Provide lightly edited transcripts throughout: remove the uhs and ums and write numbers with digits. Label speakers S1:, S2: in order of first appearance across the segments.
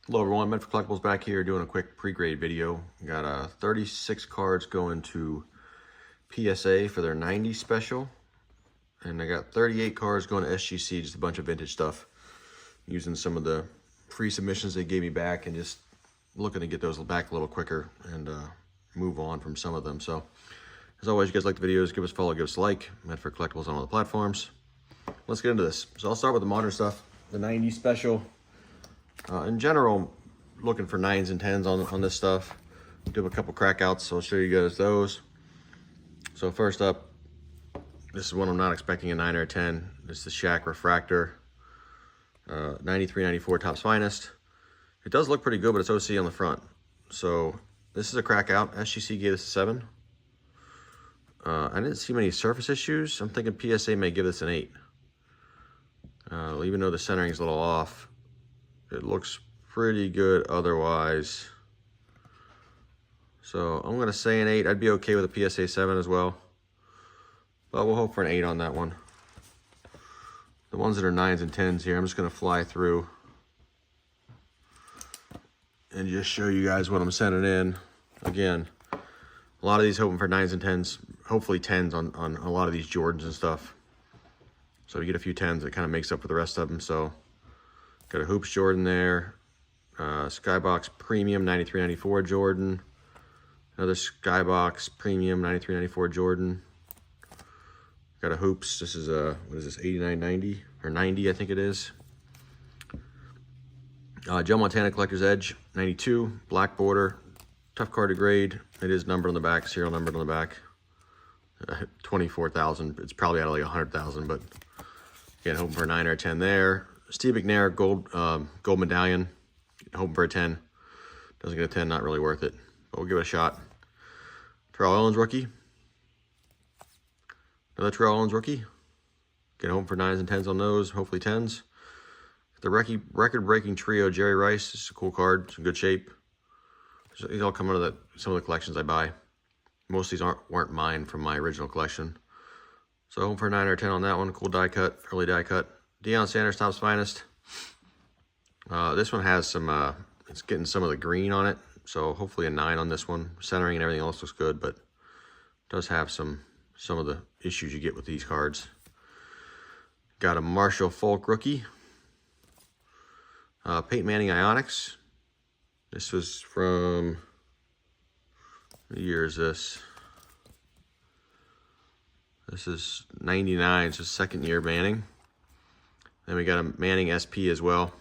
S1: Hello everyone, Med for Collectibles back here doing a quick pre-grade video. Got 36 cards going to PSA for their 90 special. And I got 38 cards going to SGC, just a bunch of vintage stuff. Using some of the free submissions they gave me back and just looking to get those back a little quicker and move on from some of them. So, as always, you guys like the videos, give us a follow, give us a like. Med for Collectibles on all the platforms. Let's get into this. So I'll start with the modern stuff. The 90 special. In general, looking for 9s and 10s on this stuff. Do have a couple crackouts, so I'll show you guys those. So first up, this is one I'm not expecting a 9 or a 10. This is the Shaq Refractor, 93, 94 Topps Finest. It does look pretty good, but it's OC on the front. So this is a crackout. SGC gave this a 7. I didn't see many surface issues. I'm thinking PSA may give this an 8. Even though the centering is a little off, it looks pretty good otherwise. So I'm gonna say an 8. I'd be okay with a PSA 7 as well, but we'll hope for an 8 on that one. The ones that are 9s and 10s here, I'm just gonna fly through and just show you guys what I'm sending in. Again, a lot of these hoping for 9s and 10s, hopefully 10s on a lot of these Jordans and stuff. So you get a few 10s, it kind of makes up for the rest of them. So got a Hoops Jordan there, Skybox Premium 93-94 Jordan, another Skybox Premium 93-94 Jordan. Got a Hoops, this is a, what is this, 89-90 or 90 I think it is. Joe Montana Collector's Edge 92, black border, tough card to grade. It is numbered on the back, serial numbered on the back. 24,000, it's probably out of like 100,000, but again, hoping for a 9 or a 10 there. Steve McNair gold medallion, hoping for a 10. Doesn't get a 10, not really worth it, but we'll give it a shot. Terrell Owens rookie. Another Terrell Owens rookie. Get home for 9s and 10s on those, hopefully 10s. The record-breaking trio, Jerry Rice. This is a cool card, it's in good shape. These all come out of some of the collections I buy. Most of these weren't mine from my original collection. So home for a 9 or a 10 on that one. Cool die cut, early die cut. Deion Sanders, Topps Finest. This one has some, it's getting some of the green on it. So hopefully a 9 on this one. Centering and everything else looks good, but it does have some of the issues you get with these cards. Got a Marshall Falk rookie. Peyton Manning Ionics. This was from, what year is this? This is 99, so second year Manning. Then we got a Manning SP as well.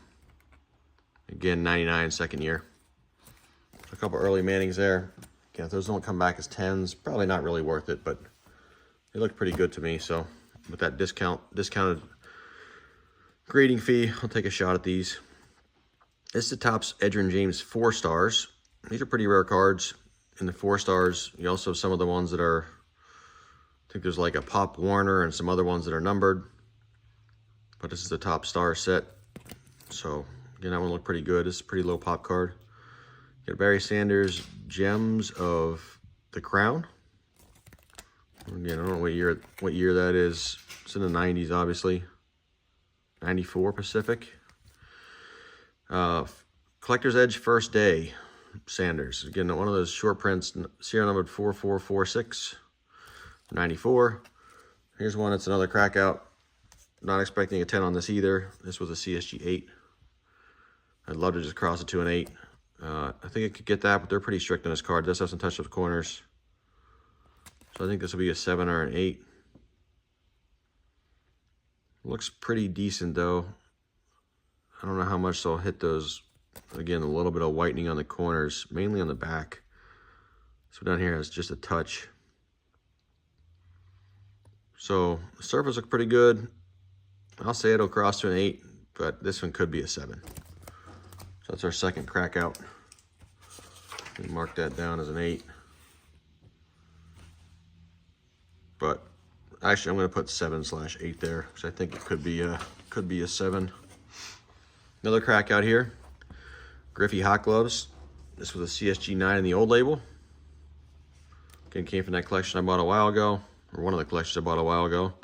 S1: Again, 99, second year. A couple early Mannings there. Again, if those don't come back as 10s, probably not really worth it, but they look pretty good to me. So with that discounted grading fee, I'll take a shot at these. This is the Topps Edgerrin James 4 stars. These are pretty rare cards. In the 4 stars, you also have some of the ones that are, I think there's like a Pop Warner and some other ones that are numbered. But this is the top star set. So, again, that one looked pretty good. This is a pretty low pop card. Got Barry Sanders Gems of the Crown. Again, I don't know what year that is. It's in the 90s, obviously. 94 Pacific. Collector's Edge First Day Sanders. Again, one of those short prints, serial numbered 4446, 94. Here's one that's another crackout. Not expecting a 10 on this either. This was a CSG 8. I'd love to just cross it to an 8. I think it could get that, but they're pretty strict on this card. It does have some touch-up corners. So I think this will be a 7 or an 8. Looks pretty decent, though. I don't know how much they'll hit those. Again, a little bit of whitening on the corners, mainly on the back. So down here has just a touch. So the surface looks pretty good. I'll say it'll cross to an 8, but this one could be a 7. So that's our second crack out. Mark that down as an 8. But actually, I'm going to put 7/8 there because I think it could be a 7. Another crack out here. Griffey Hot Gloves. This was a CSG 9 in the old label. Again, came from that collection I bought a while ago, or one of the collections I bought a while ago.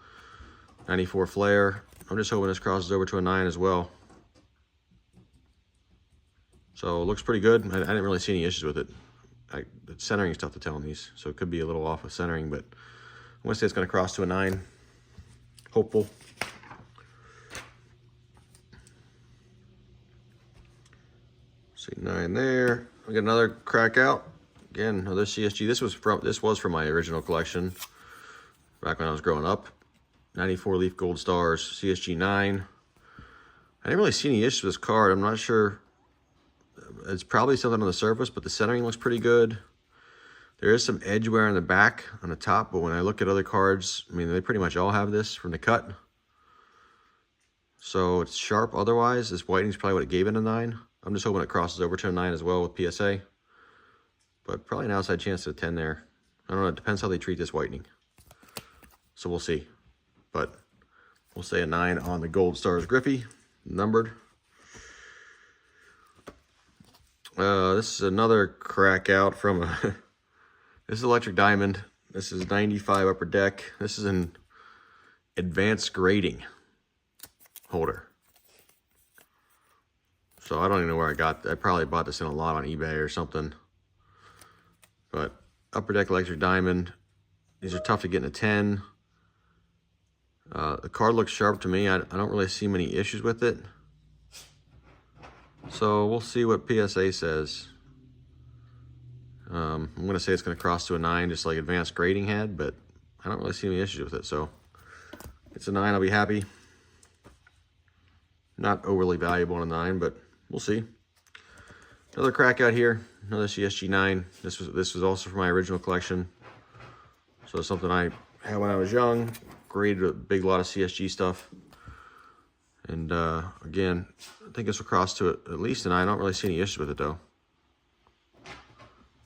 S1: 94 Flair. I'm just hoping this crosses over to a 9 as well. So it looks pretty good. I didn't really see any issues with it. The centering is tough to tell on these, so it could be a little off with centering, but I'm gonna say it's gonna cross to a 9. Hopeful. See 9 there. We got another crack out. Again, another CSG. This was from my original collection back when I was growing up. 94 Leaf Gold Stars, CSG 9. I didn't really see any issues with this card. I'm not sure. It's probably something on the surface, but the centering looks pretty good. There is some edge wear on the back, on the top, but when I look at other cards, I mean, they pretty much all have this from the cut. So it's sharp otherwise. This whitening is probably what it gave it a 9. I'm just hoping it crosses over to a 9 as well with PSA. But probably an outside chance to a 10 there. I don't know, it depends how they treat this whitening. So we'll see. But we'll say a 9 on the Gold Stars Griffey, numbered. This is another crack out from a this is Electric Diamond. This is 95 Upper Deck. This is an advanced grading holder. So I don't even know where I got. I probably bought this in a lot on eBay or something. But Upper Deck Electric Diamond. These are tough to get in a 10. The card looks sharp to me. I don't really see many issues with it. So we'll see what PSA says. I'm going to say it's going to cross to a 9, just like advanced grading had, but I don't really see any issues with it. So it's a 9, I'll be happy. Not overly valuable on a 9, but we'll see. Another crack out here, another CSG 9. This was also from my original collection. So it's something I had when I was young. Graded a big lot of CSG stuff. And again, I think this will cross to at least an 9. I don't really see any issues with it though.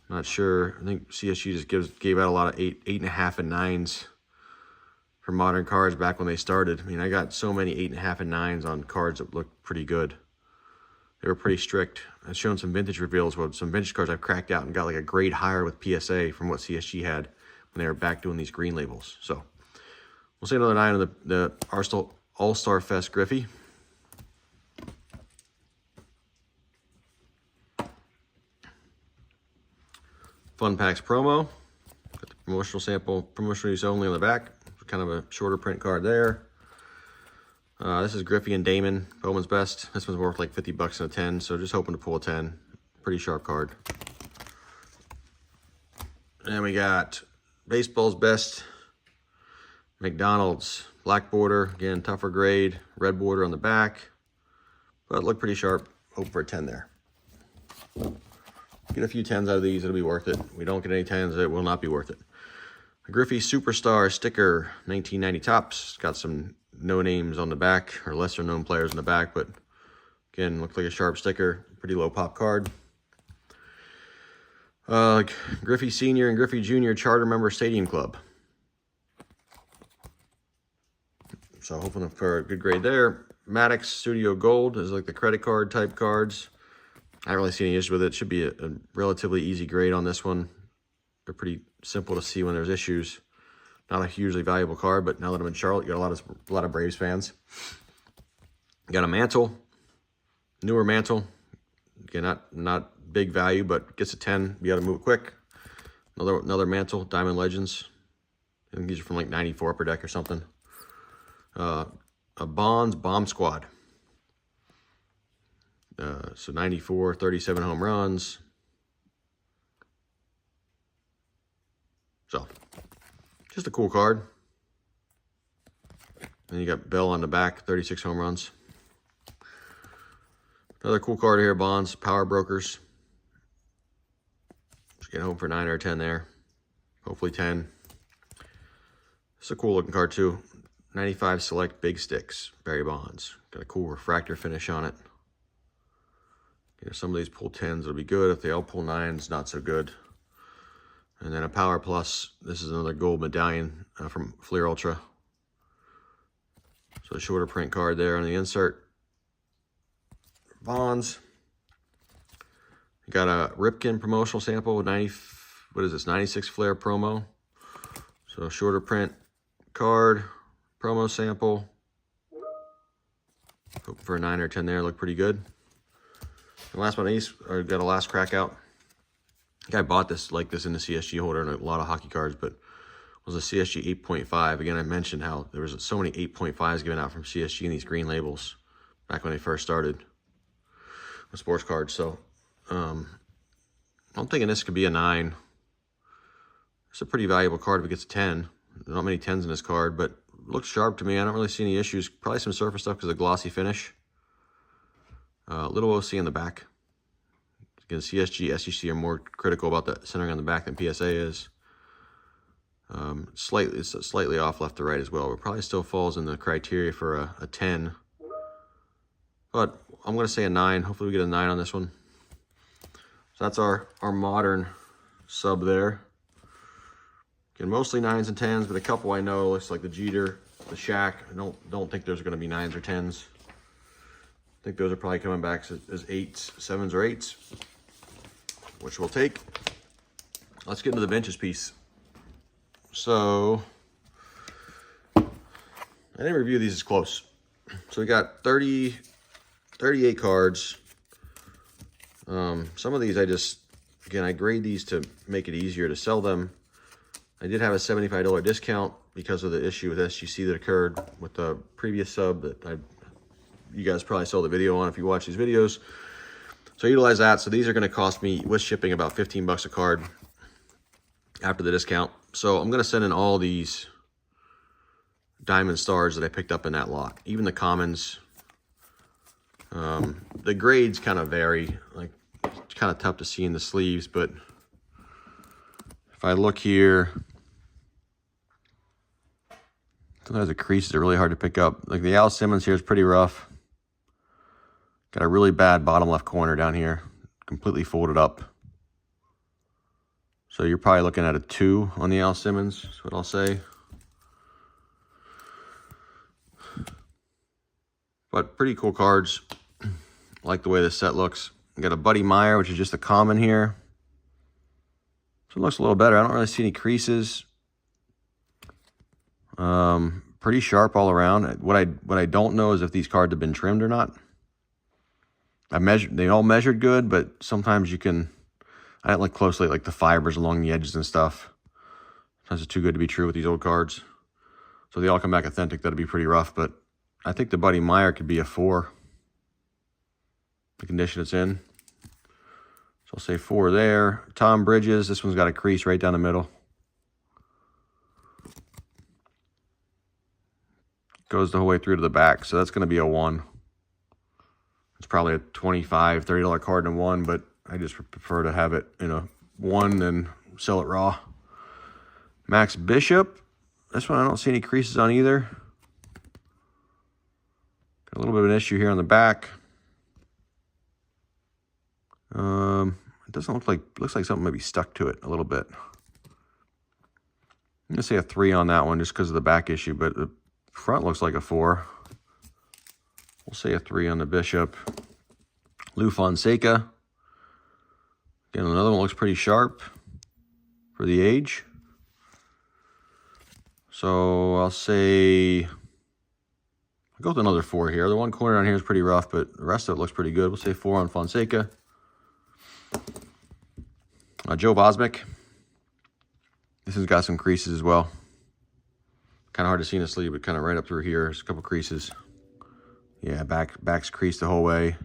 S1: Not sure. I think CSG just gave out a lot of 8.5 and 9s for modern cards back when they started. I mean, I got so many 8.5 and 9s on cards that looked pretty good. They were pretty strict. I've shown some vintage reveals where some vintage cards I've cracked out and got like a grade higher with PSA from what CSG had when they were back doing these green labels. So we'll say another 9 on the Arsenal All-Star Fest Griffey. Fun Packs promo. Got the promotional sample, promotional use only on the back. Kind of a shorter print card there. This is Griffey and Damon, Bowman's Best. This one's worth like 50 bucks in a 10, so just hoping to pull a 10. Pretty sharp card. And we got Baseball's Best, McDonald's, black border, again, tougher grade, red border on the back, but look pretty sharp. Hope for a 10 there. Get a few 10s out of these, it'll be worth it. If we don't get any 10s, it will not be worth it. A Griffey Superstar sticker, 1990 tops. Got some no names on the back, or lesser known players in the back, but again, looks like a sharp sticker. Pretty low pop card. Griffey Senior and Griffey Junior Charter Member Stadium Club. So hoping for a good grade there. Maddox Studio Gold is like the credit card type cards. I don't really see any issue with it. Should be a relatively easy grade on this one. They're pretty simple to see when there's issues. Not a hugely valuable card, but now that I'm in Charlotte, you got a lot of Braves fans. Got a mantle, newer mantle. Again, not big value, but gets a 10. You got to move it quick. Another mantle, Diamond Legends. I think these are from like 94 Upper Deck or something. A Bonds Bomb Squad. So 94, 37 home runs. So, just a cool card. And you got Bell on the back, 36 home runs. Another cool card here, Bonds, Power Brokers. Just get home for 9 or 10 there. Hopefully 10. It's a cool looking card too. 95 Select Big Sticks, Barry Bonds. Got a cool refractor finish on it. You know, some of these pull 10s will be good. If they all pull 9s, not so good. And then a Power Plus. This is another gold medallion from Fleer Ultra. So a shorter print card there on the insert. Bonds. Got a Ripken promotional sample with 96 Flair promo. So a shorter print card, promo sample. Hoping for a 9 or 10 there, look pretty good. And last but not least, I got a last crack out. I think I bought this like this in the CSG holder and a lot of hockey cards, but it was a CSG 8.5. Again, I mentioned how there was so many 8.5s given out from CSG in these green labels back when they first started with sports cards. So I'm thinking this could be a 9. It's a pretty valuable card if it gets a 10. There's not many 10s in this card, but looks sharp to me. I don't really see any issues. Probably some surface stuff because of the glossy finish. Little OC in the back. Again, CSG, SGC are more critical about the centering on the back than PSA is. It's slightly off left to right as well. But probably still falls in the criteria for a 10. But I'm going to say a 9. Hopefully we get a 9 on this one. So that's our modern sub there. Again, mostly 9s and 10s, but a couple I know, looks like the Jeter, the Shaq. I don't think those are going to be 9s or 10s. I think those are probably coming back as 8s, 7s, or 8s, which we'll take. Let's get into the vintage piece. So, I didn't review these as close. So we got 38 cards. Some of these I grade these to make it easier to sell them. I did have a $75 discount because of the issue with SGC that occurred with the previous sub that you guys probably saw the video on if you watch these videos. So I utilize that. So these are going to cost me, with shipping, about 15 bucks a card after the discount. So I'm going to send in all these diamond stars that I picked up in that lot, even the commons. The grades kind of vary. Like, it's kind of tough to see in the sleeves, but if I look here, sometimes the creases are really hard to pick up. Like the Al Simmons here is pretty rough. Got a really bad bottom left corner down here, completely folded up. So you're probably looking at a 2 on the Al Simmons, is what I'll say. But pretty cool cards. I like the way this set looks. We got a Buddy Meyer, which is just a common here. So it looks a little better. I don't really see any creases. Pretty sharp all around. What I don't know is if these cards have been trimmed or not. They all measured good, but sometimes you can, I didn't look closely at like the fibers along the edges and stuff. Sometimes it's too good to be true with these old cards. So they all come back authentic. That'd be pretty rough, but I think the Buddy Meyer could be a 4. The condition it's in. So I'll say 4 there. Tom Bridges, this one's got a crease right down the middle. Goes the whole way through to the back, so that's going to be a 1. It's probably a $25, $30 card in 1, but I just prefer to have it in a 1 than sell it raw. Max Bishop, this one I don't see any creases on either. Got a little bit of an issue here on the back. It doesn't looks like something might be stuck to it a little bit. I'm gonna say a 3 on that one just because of the back issue, but the front looks like a 4. We'll say a 3 on the Bishop. Lou Fonseca. Again, another one looks pretty sharp for the age. So I'll say, I'll go with another 4 here. The one corner on here is pretty rough, but the rest of it looks pretty good. We'll say 4 on Fonseca. Joe Bosmic. This has got some creases as well. Kind of hard to see in the sleeve, but kind of right up through here. There's a couple creases. Yeah, back's creased the whole way.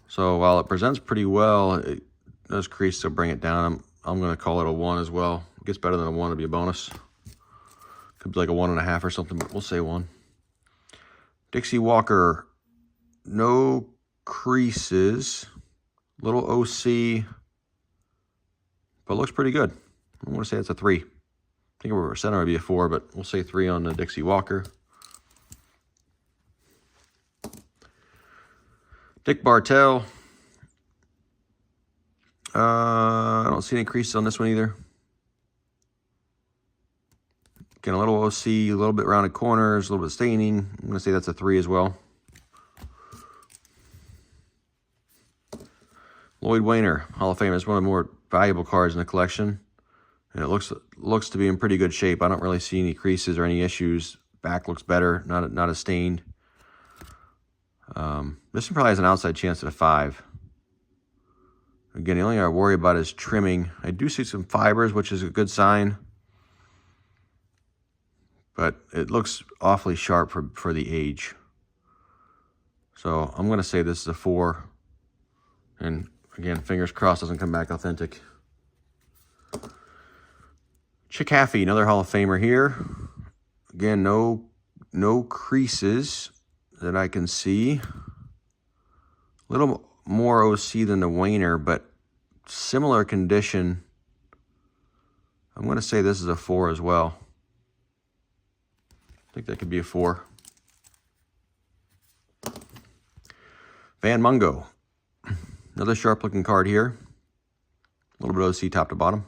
S1: So while it presents pretty well, those creases will bring it down. I'm going to call it a 1 as well. It gets better than a 1, it'll be a bonus. Could be like a 1.5 or something, but we'll say 1. Dixie Walker, no creases. Little OC, but looks pretty good. I'm going to say it's a 3. I think if we were center, it'd be a 4, but we'll say 3 on the Dixie Walker. Dick Bartell. I don't see any creases on this one either. Again, a little OC, a little bit rounded corners, a little bit of staining. I'm going to say that's a 3 as well. Lloyd Wayner, Hall of Fame, is one of the more valuable cards in the collection. And it looks to be in pretty good shape. I don't really see any creases or any issues. Back looks better, not as stained. This one probably has an outside chance at a 5. Again, the only thing I worry about is trimming. I do see some fibers, which is a good sign. But it looks awfully sharp for the age. So I'm going to say this is a 4. And again, fingers crossed doesn't come back authentic. Chick Haffey, another Hall of Famer here. Again, no creases that I can see. A little more OC than the Wainer, but similar condition. I'm going to say this is a 4 as well. I think that could be a 4. Van Mungo. Another sharp looking card here. A little bit of OC top to bottom.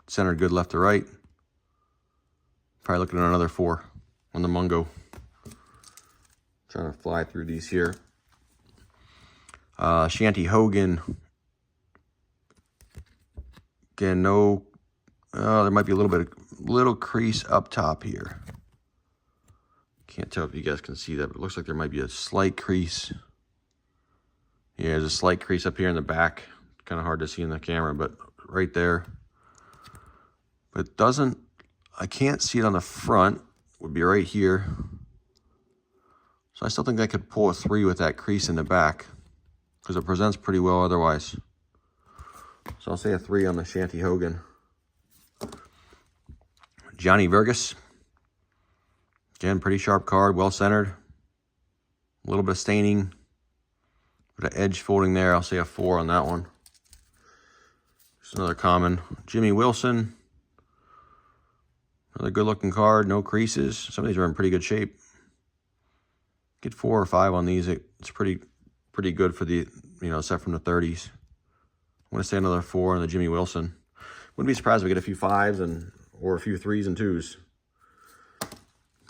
S1: Centered good left to right. Probably looking at another 4 on the Mungo. Trying to fly through these here. Shanty Hogan. Again, no. There might be a little crease up top here. Can't tell if you guys can see that, but it looks like there might be a slight crease. Yeah, there's a slight crease up here in the back. Kind of hard to see in the camera, but right there. But it doesn't, I can't see it on the front. It would be right here. So I still think I could pull a 3 with that crease in the back, because it presents pretty well otherwise. So I'll say a 3 on the Shanty Hogan. Johnny Vergas. Again, pretty sharp card, well centered. A little bit of staining. Bit of edge folding there. I'll say a 4 on that one. Just another common. Jimmy Wilson. Another good looking card, no creases. Some of these are in pretty good shape. Get 4 or 5 on these. It's pretty good for the, set from the 30s. I'm going to say another 4 on the Jimmy Wilson. Wouldn't be surprised if we get a few 5s or a few 3s and 2s.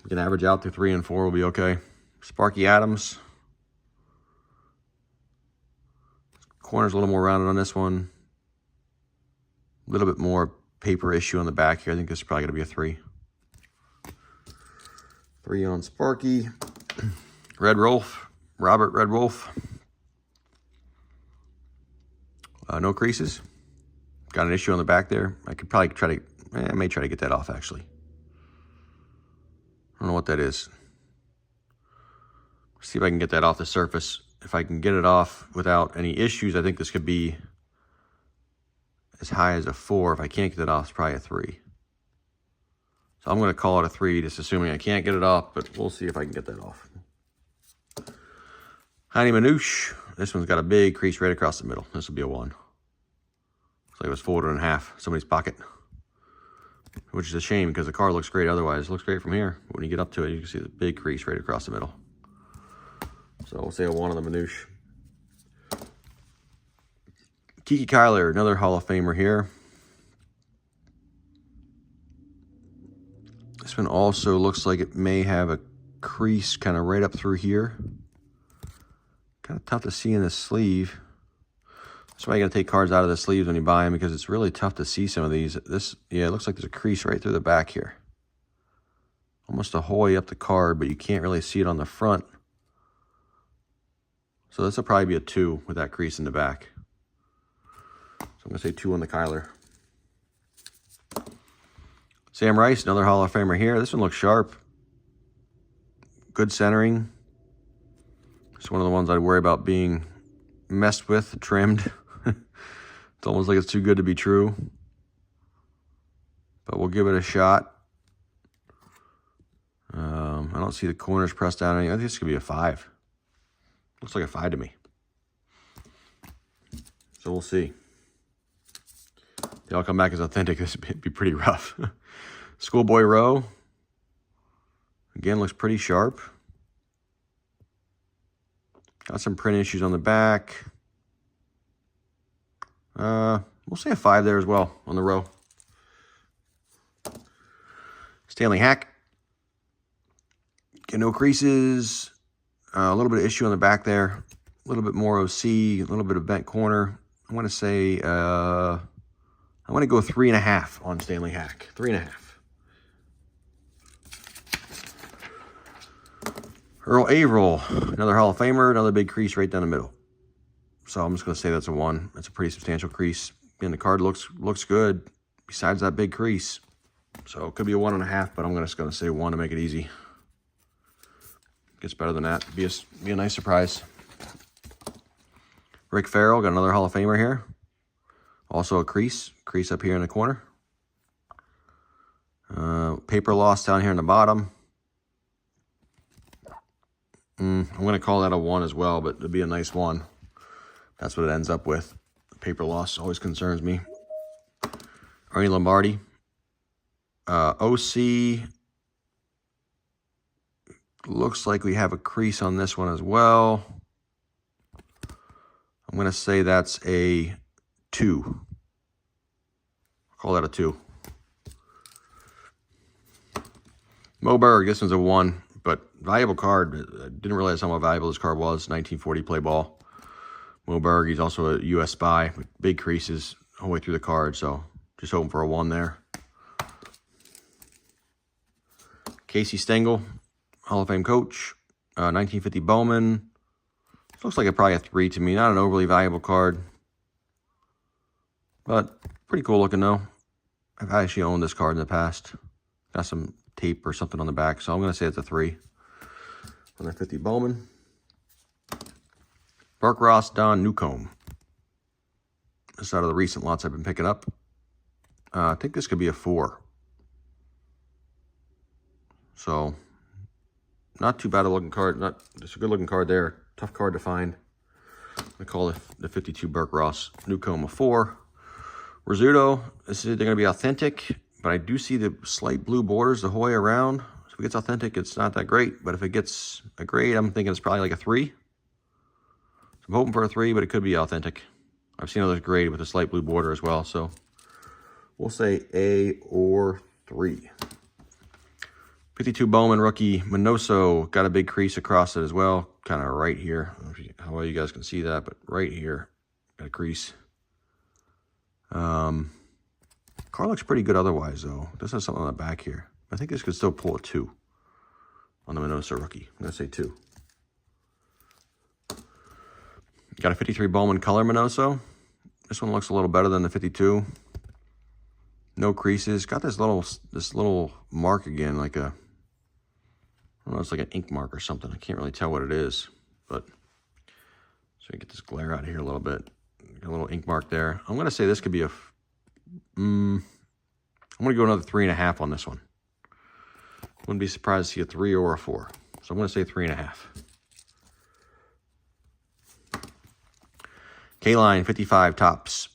S1: We can average out through 3 and 4 will be okay. Sparky Adams. Corner's a little more rounded on this one. A little bit more paper issue on the back here. I think this is probably going to be a 3. 3 on Sparky. Red Wolf. Robert Red Wolf. No creases. Got an issue on the back there. I could probably I may try to get that off actually. I don't know what that is. See if I can get that off the surface. If I can get it off without any issues, I think this could be as high as a 4. If I can't get it off, it's probably a 3. So I'm going to call it a 3, just assuming I can't get it off, but we'll see if I can get that off. Heine Manouche. This one's got a big crease right across the middle. This will be a 1. Looks like it was folded in half. Somebody's pocket. Which is a shame because the car looks great otherwise. It looks great from here. When you get up to it, you can see the big crease right across the middle. So we'll say a 1 on the Manouche. Kiki Kyler, another Hall of Famer here. This one also looks like it may have a crease kind of right up through here. Kind of tough to see in the sleeve. That's why you got to take cards out of the sleeves when you buy them, because it's really tough to see some of these. Yeah, it looks like there's a crease right through the back here. Almost a whole way up the card, but you can't really see it on the front. So this will probably be a 2 with that crease in the back. So I'm going to say 2 on the Kyler. Sam Rice, another Hall of Famer here. This one looks sharp. Good centering. It's one of the ones I'd worry about being messed with, trimmed. It's almost like it's too good to be true. But we'll give it a shot. I don't see the corners pressed down. I think this could be a 5. Looks like a 5 to me. So we'll see. They all come back as authentic. This would be pretty rough. Schoolboy Row. Again, looks pretty sharp. Got some print issues on the back. We'll say a 5 there as well on the row. Stanley Hack. Get no creases. A little bit of issue on the back there. A little bit more OC. A little bit of bent corner. I want to say, I want to go 3.5 on Stanley Hack. 3.5. Earl Averill, another Hall of Famer, another big crease right down the middle. So I'm just going to say that's a 1. That's a pretty substantial crease. And the card looks good besides that big crease. So it could be a 1.5, but I'm just going to say 1 to make it easy. Gets better than that. Be a nice surprise. Rick Farrell, got another Hall of Famer here. Also a crease up here in the corner. Paper loss down here in the bottom. I'm going to call that a 1 as well, but it'll be a nice 1. That's what it ends up with. Paper loss always concerns me. Ernie Lombardi. OC. Looks like we have a crease on this one as well. I'm going to say that's a 2. I'll call that a 2. Moberg, this one's a 1, but valuable card. I didn't realize how valuable this card was. 1940 play ball. Moberg, he's also a U.S. spy with big creases all the way through the card, so just hoping for a 1 there. Casey Stengel, Hall of Fame coach. 1950 Bowman. Looks like probably a 3 to me. Not an overly valuable card, but pretty cool looking though. I've actually owned this card in the past. Got some tape or something on the back, so I'm going to say it's a 3. 150 Bowman. Burke Ross, Don Newcomb. This is out of the recent lots I've been picking up. I think this could be a 4. So, not too bad a looking card. Not just a good looking card there. Tough card to find. I call the 52 Burke Ross Newcomb a 4. Rizzuto, this is either going to be authentic, but I do see the slight blue borders the whole way around. So if it gets authentic, it's not that great. But if it gets a grade, I'm thinking it's probably like a 3. So I'm hoping for a 3, but it could be authentic. I've seen others grade with a slight blue border as well. So we'll say A or 3. 52 Bowman rookie Minoso, got a big crease across it as well, kind of right here. I don't know how well you guys can see that, but right here, got a crease. Car looks pretty good otherwise, though. This has something on the back here. I think this could still pull a 2 on the Minoso rookie. I'm going to say 2. Got a 53 Bowman color Minoso. This one looks a little better than the 52. No creases. Got this little mark again, like a, I don't know, it's like an ink mark or something. I can't really tell what it is, but so I get this glare out of here a little bit. Got a little ink mark there. I'm going to say this could be a, I'm going to go another 3.5 on this one. Wouldn't be surprised to see a 3 or a 4. So I'm going to say 3.5. K-Line 55 Tops.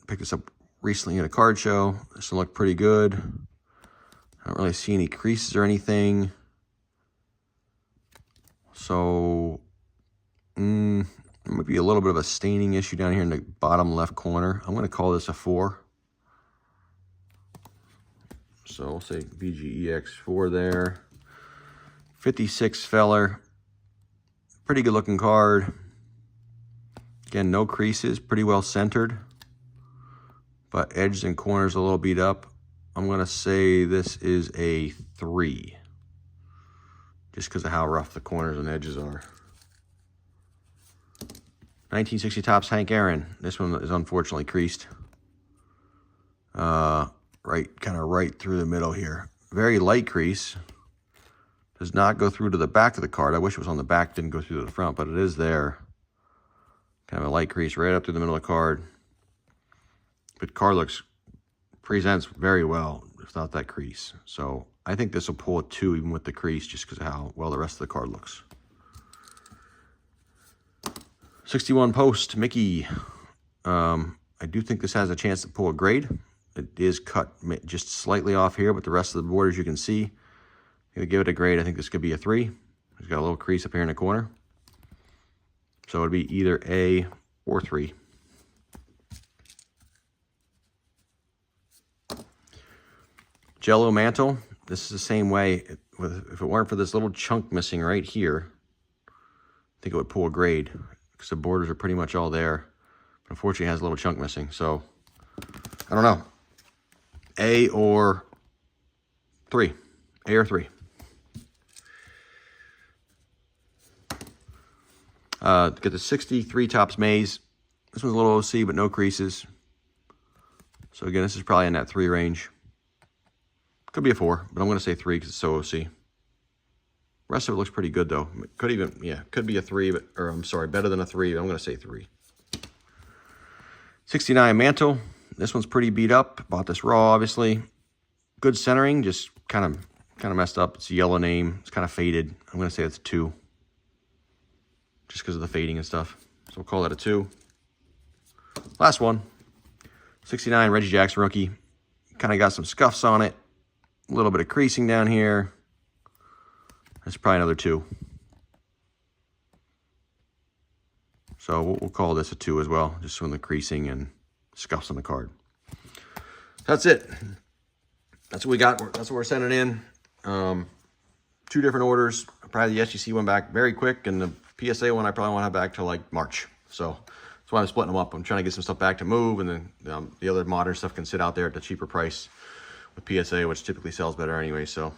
S1: Picked this up recently at a card show. This one looked pretty good. I don't really see any creases or anything. So, there might be a little bit of a staining issue down here in the bottom left corner. I'm going to call this a 4. So I'll say VGEX4 there. 56 Feller. Pretty good looking card. Again, no creases, pretty well centered. But edges and corners a little beat up. I'm going to say this is a 3. Just because of how rough the corners and edges are. 1960 Topps Hank Aaron. This one is unfortunately creased. Kind of right through the middle here. Very light crease. Does not go through to the back of the card. I wish it was on the back, didn't go through to the front, but it is there. Kind of a light crease right up through the middle of the card. But card presents very well without that crease. So I think this will pull a 2 even with the crease just because of how well the rest of the card looks. 61 Post Mickey. I do think this has a chance to pull a grade. It is cut just slightly off here, but the rest of the borders you can see. I'm going to give it a grade. I think this could be a 3. It's got a little crease up here in the corner. So it would be either A or 3. Jello Mantle. This is the same way. If it weren't for this little chunk missing right here, I think it would pull a grade because the borders are pretty much all there. But unfortunately, it has a little chunk missing. So I don't know. A or 3. A or 3. Get the 63 tops maze. This one's a little OC, but no creases. So again, this is probably in that 3 range. Could be a 4, but I'm going to say 3 because it's so OC. The rest of it looks pretty good though. Could even, yeah, could be a 3, but, or I'm sorry, better than a 3, but I'm going to say 3. 69 mantle. This one's pretty beat up. Bought this raw, obviously. Good centering, just kind of messed up. It's a yellow name. It's kind of faded. I'm going to say it's a 2. Just because of the fading and stuff. So we'll call that a 2. Last one. 69 Reggie Jackson rookie. Kind of got some scuffs on it. A little bit of creasing down here. That's probably another 2. So we'll call this a 2 as well, just from the creasing and scuffs on the card. That's it. That's what we got. That's what we're sending in. 2 different orders. Probably the SGC one back very quick, and the PSA one I probably want to have back till like March. So that's why I'm splitting them up. I'm trying to get some stuff back to move, and then the other modern stuff can sit out there at the cheaper price with PSA, which typically sells better anyway. So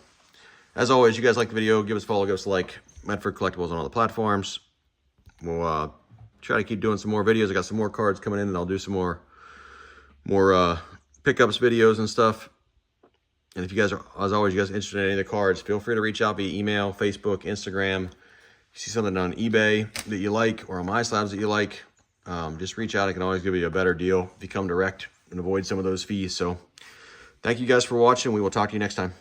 S1: as always, you guys like the video, give us a follow, give us a like. Medford Collectibles on all the platforms. We'll try to keep doing some more videos. I got some more cards coming in, and I'll do some more pickups videos and stuff. And if you guys are, as always, you guys are interested in any of the cards, feel free to reach out via email, Facebook, Instagram. If you see something on eBay that you like or on my slabs that you like, just reach out. I can always give you a better deal if you come direct and avoid some of those fees. So thank you guys for watching. We will talk to you next time.